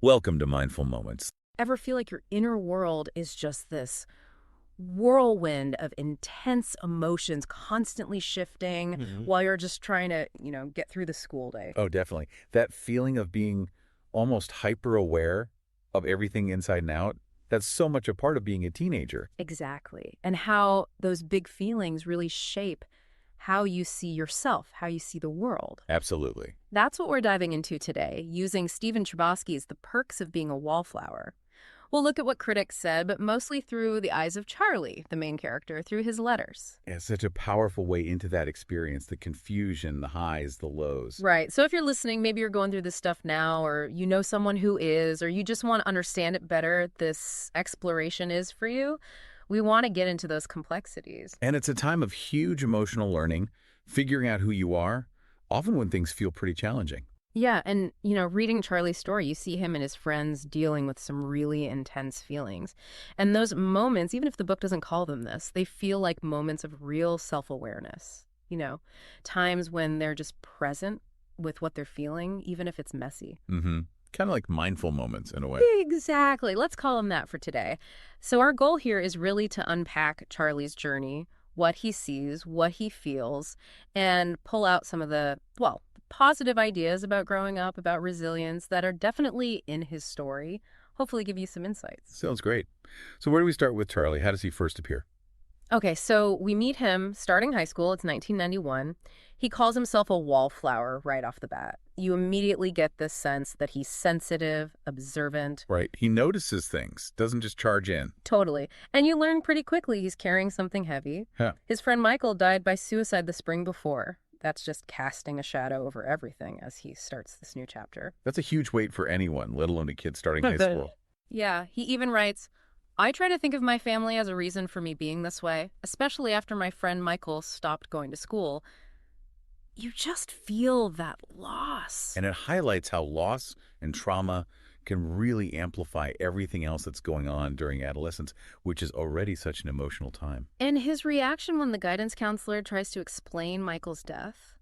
Welcome to Mindful Moments. Ever feel like your inner world is just this whirlwind of intense emotions constantly shifting Mhm. while you're just trying to, get through the school day? Oh, definitely. That feeling of being almost hyper aware of everything inside and out, that's so much a part of being a teenager. Exactly. And how those big feelings really shape how you see yourself, how you see the world. Absolutely. That's what we're diving into today, using Stephen Chbosky's The Perks of Being a Wallflower. We'll look at what critics said, but mostly through the eyes of Charlie, the main character, through his letters. It's such a powerful way into that experience, the confusion, the highs, the lows. Right. So if you're listening, maybe you're going through this stuff now, or you know someone who is, or you just want to understand it better, this exploration is for you. We want to get into those complexities. And it's a time of huge emotional learning, figuring out who you are, often when things feel pretty challenging. Yeah, and reading Charlie's story, you see him and his friends dealing with some really intense feelings. And those moments, even if the book doesn't call them this, they feel like moments of real self-awareness. Times when they're just present with what they're feeling, even if it's messy. Mm-hmm. Kind of like mindful moments in a way. Exactly. Let's call them that for today. So our goal here is really to unpack Charlie's journey, what he sees, what he feels, and pull out some of the, well, positive ideas about growing up, about resilience that are definitely in his story. Hopefully give you some insights. Sounds great. So where do we start with Charlie? How does he first appear? Okay, so we meet him starting high school. It's 1991. He calls himself a wallflower right off the bat. You immediately get this sense that he's sensitive, observant. Right. He notices things, doesn't just charge in. Totally. And you learn pretty quickly he's carrying something heavy. Huh. His friend Michael died by suicide the spring before. That's just casting a shadow over everything as he starts this new chapter. That's a huge weight for anyone, let alone a kid starting high school. Yeah, he even writes, I try to think of my family as a reason for me being this way, especially after my friend Michael stopped going to school. You just feel that loss. And it highlights how loss and trauma can really amplify everything else that's going on during adolescence, which is already such an emotional time. And his reaction when the guidance counselor tries to explain Michael's death,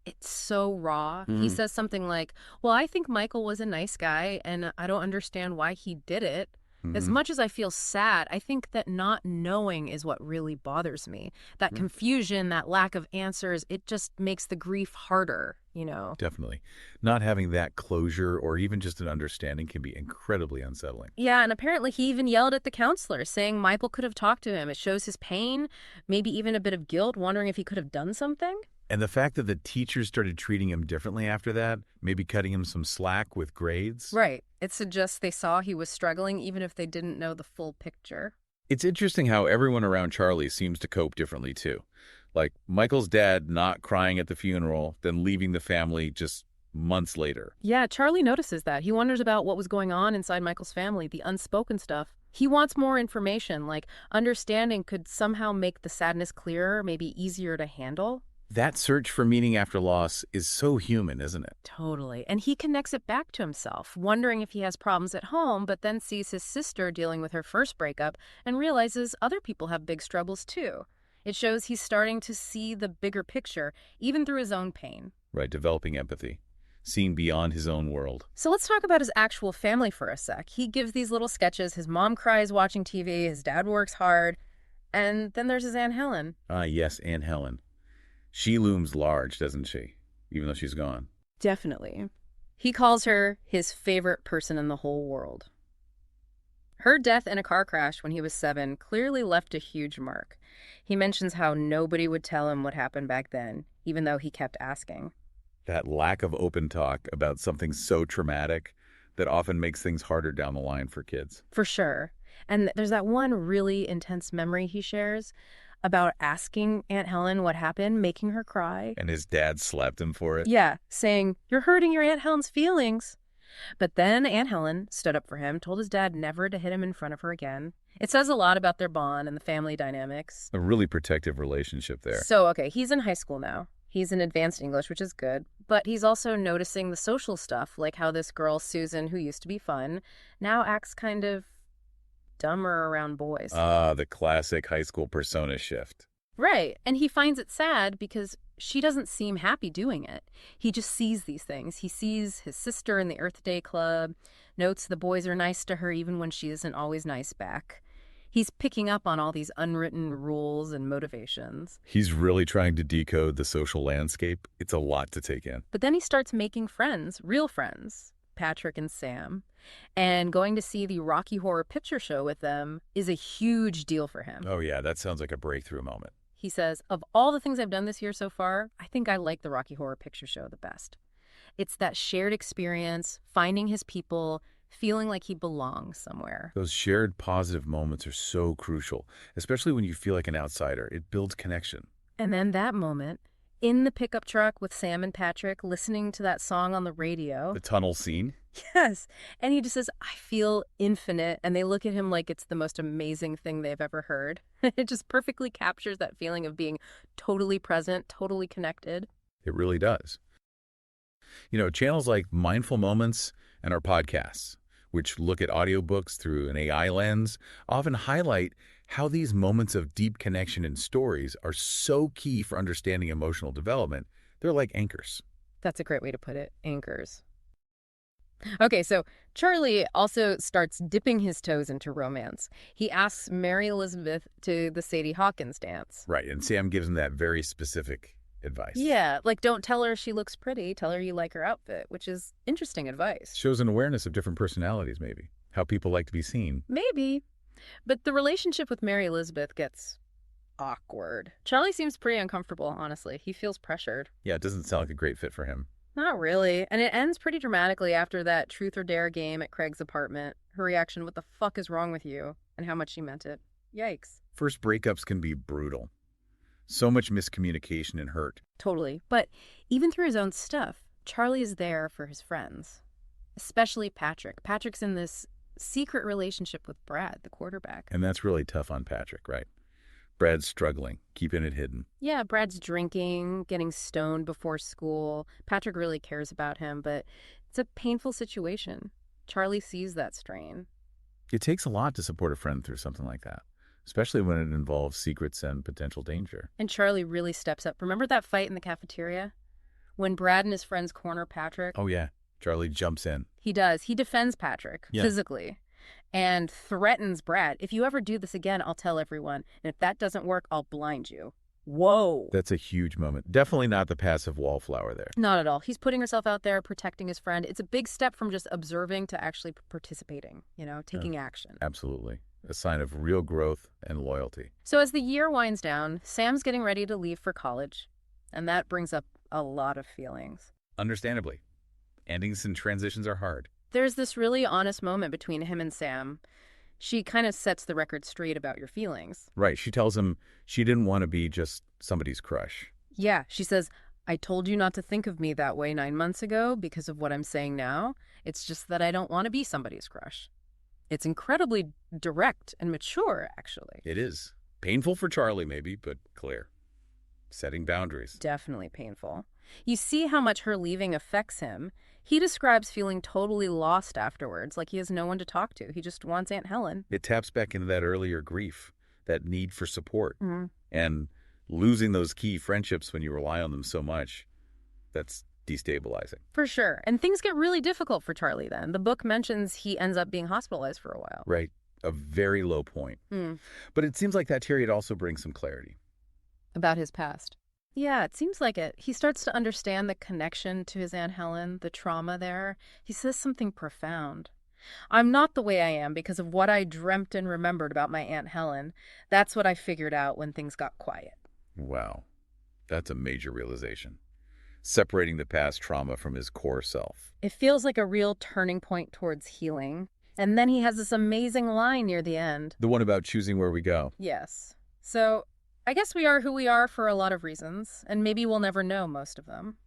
it's so raw. He says something like, well, I think Michael was a nice guy, and I don't understand why he did it. As much as I feel sad, I think that not knowing is what really bothers me. That confusion, that lack of answers, it just makes the grief harder. Definitely. Not having that closure or even just an understanding can be incredibly unsettling. Yeah, and apparently he even yelled at the counselor, saying Michael could have talked to him. It shows his pain, maybe even a bit of guilt, wondering if he could have done something. And the fact that the teachers started treating him differently after that, maybe cutting him some slack with grades. Right. It suggests they saw he was struggling, even if they didn't know the full picture. It's interesting how everyone around Charlie seems to cope differently, too. Like Michael's dad not crying at the funeral, then leaving the family just months later. Yeah, Charlie notices that. He wonders about what was going on inside Michael's family, the unspoken stuff. He wants more information, like understanding could somehow make the sadness clearer, maybe easier to handle. That search for meaning after loss is so human, isn't it? Totally. And he connects it back to himself, wondering if he has problems at home, but then sees his sister dealing with her first breakup and realizes other people have big struggles too. It shows he's starting to see the bigger picture, even through his own pain. Right, developing empathy, seeing beyond his own world. So let's talk about his actual family for a sec. He gives these little sketches. His mom cries watching TV, his dad works hard, and then there's his Aunt Helen. Ah, yes, Aunt Helen. She looms large, doesn't she? Even though she's gone. Definitely. He calls her his favorite person in the whole world. Her death in a car crash when he was 7 clearly left a huge mark. He mentions how nobody would tell him what happened back then, even though he kept asking. That lack of open talk about something so traumatic that often makes things harder down the line for kids. For sure. And there's that one really intense memory he shares about asking Aunt Helen what happened, making her cry. And his dad slapped him for it. Yeah, saying, you're hurting your Aunt Helen's feelings. But then Aunt Helen stood up for him, told his dad never to hit him in front of her again. It says a lot about their bond and the family dynamics. A really protective relationship there. So, okay, he's in high school now. He's in advanced English, which is good. But he's also noticing the social stuff, like how this girl, Susan, who used to be fun, now acts kind of dumber around boys. Ah, the classic high school persona shift. Right. And he finds it sad because she doesn't seem happy doing it. He just sees these things. He sees his sister in the Earth Day Club, notes the boys are nice to her even when she isn't always nice back. He's picking up on all these unwritten rules and motivations. He's really trying to decode the social landscape. It's a lot to take in. But then he starts making friends, real friends, Patrick and Sam. And going to see the Rocky Horror Picture Show with them is a huge deal for him. Oh yeah, that sounds like a breakthrough moment. He says, of all the things I've done this year so far, I think I like the Rocky Horror Picture Show the best. It's that shared experience, finding his people, feeling like he belongs somewhere. Those shared positive moments are so crucial, especially when you feel like an outsider. It builds connection. And then that moment, in the pickup truck with Sam and Patrick, listening to that song on the radio. The tunnel scene. Yes. And he just says, I feel infinite. And they look at him like it's the most amazing thing they've ever heard. It just perfectly captures that feeling of being totally present, totally connected. It really does. You know, channels like Mindful Moments and our podcasts, which look at audiobooks through an AI lens, often highlight how these moments of deep connection and stories are so key for understanding emotional development. They're like anchors. That's a great way to put it, anchors. Okay, so Charlie also starts dipping his toes into romance. He asks Mary Elizabeth to the Sadie Hawkins dance. Right, and Sam gives him that very specific advice. Yeah, like don't tell her she looks pretty, tell her you like her outfit, which is interesting advice. Shows an awareness of different personalities, maybe. How people like to be seen. Maybe. But the relationship with Mary Elizabeth gets awkward. Charlie seems pretty uncomfortable, honestly. He feels pressured. Yeah, it doesn't sound like a great fit for him. Not really. And it ends pretty dramatically after that truth or dare game at Craig's apartment. Her reaction, what the fuck is wrong with you? And how much she meant it. Yikes. First breakups can be brutal. So much miscommunication and hurt. Totally. But even through his own stuff, Charlie is there for his friends. Especially Patrick. Patrick's in this secret relationship with Brad, the quarterback. And that's really tough on Patrick, right? Brad's struggling, keeping it hidden. Yeah, Brad's drinking, getting stoned before school. Patrick really cares about him, but it's a painful situation. Charlie sees that strain. It takes a lot to support a friend through something like that, especially when it involves secrets and potential danger. And Charlie really steps up. Remember that fight in the cafeteria? When Brad and his friends corner Patrick? Oh, yeah. Charlie jumps in. He does. He defends Patrick physically and threatens Brad. If you ever do this again, I'll tell everyone. And if that doesn't work, I'll blind you. Whoa. That's a huge moment. Definitely not the passive Wallflower there. Not at all. He's putting herself out there, protecting his friend. It's a big step from just observing to actually participating, taking action. Absolutely. A sign of real growth and loyalty. So as the year winds down, Sam's getting ready to leave for college. And that brings up a lot of feelings. Understandably. Endings and transitions are hard. There's this really honest moment between him and Sam. She kind of sets the record straight about your feelings. Right. She tells him she didn't want to be just somebody's crush. Yeah, she says, I told you not to think of me that way 9 months ago because of what I'm saying now. It's just that I don't want to be somebody's crush. It's incredibly direct and mature, actually. It is. Painful for Charlie, maybe, but clear. Setting boundaries. Definitely painful. You see how much her leaving affects him. He describes feeling totally lost afterwards, like he has no one to talk to. He just wants Aunt Helen. It taps back into that earlier grief, that need for support. Mm-hmm. And losing those key friendships when you rely on them so much, that's destabilizing. For sure. And things get really difficult for Charlie then. The book mentions he ends up being hospitalized for a while. Right. A very low point. But it seems like that period also brings some clarity. About his past. Yeah, it seems like it. He starts to understand the connection to his Aunt Helen, the trauma there. He says something profound. I'm not the way I am because of what I dreamt and remembered about my Aunt Helen. That's what I figured out when things got quiet. Wow. That's a major realization. Separating the past trauma from his core self. It feels like a real turning point towards healing. And then he has this amazing line near the end. The one about choosing where we go. Yes. So I guess we are who we are for a lot of reasons, and maybe we'll never know most of them.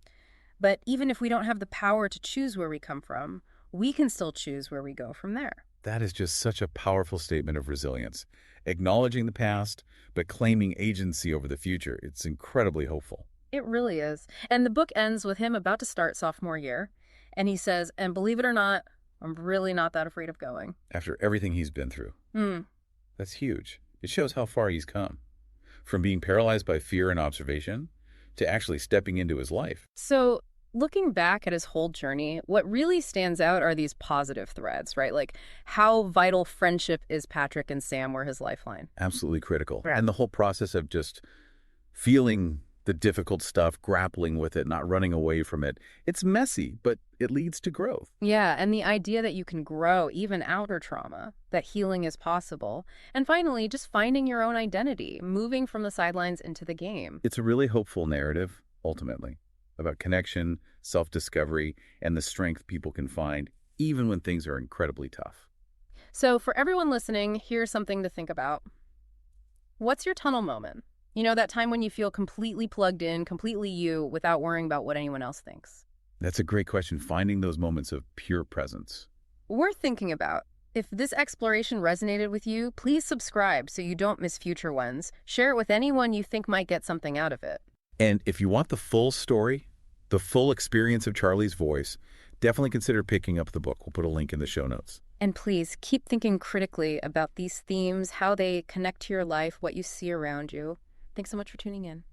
But even if we don't have the power to choose where we come from, we can still choose where we go from there. That is just such a powerful statement of resilience. Acknowledging the past, but claiming agency over the future. It's incredibly hopeful. It really is. And the book ends with him about to start sophomore year, and he says, and believe it or not, I'm really not that afraid of going. After everything he's been through. That's huge. It shows how far he's come. From being paralyzed by fear and observation to actually stepping into his life. So, looking back at his whole journey, what really stands out are these positive threads, right? Like how vital friendship is. Patrick and Sam were his lifeline. Absolutely critical. Right. And the whole process of just feeling the difficult stuff, grappling with it, not running away from it. It's messy, but it leads to growth. Yeah, and the idea that you can grow even after trauma, that healing is possible. And finally, just finding your own identity, moving from the sidelines into the game. It's a really hopeful narrative, ultimately, about connection, self-discovery, and the strength people can find, even when things are incredibly tough. So for everyone listening, here's something to think about. What's your tunnel moment? You know, that time when you feel completely plugged in, completely you, without worrying about what anyone else thinks. That's a great question, finding those moments of pure presence. Worth thinking about. If this exploration resonated with you, please subscribe so you don't miss future ones. Share it with anyone you think might get something out of it. And if you want the full story, the full experience of Charlie's voice, definitely consider picking up the book. We'll put a link in the show notes. And please keep thinking critically about these themes, how they connect to your life, what you see around you. Thanks so much for tuning in.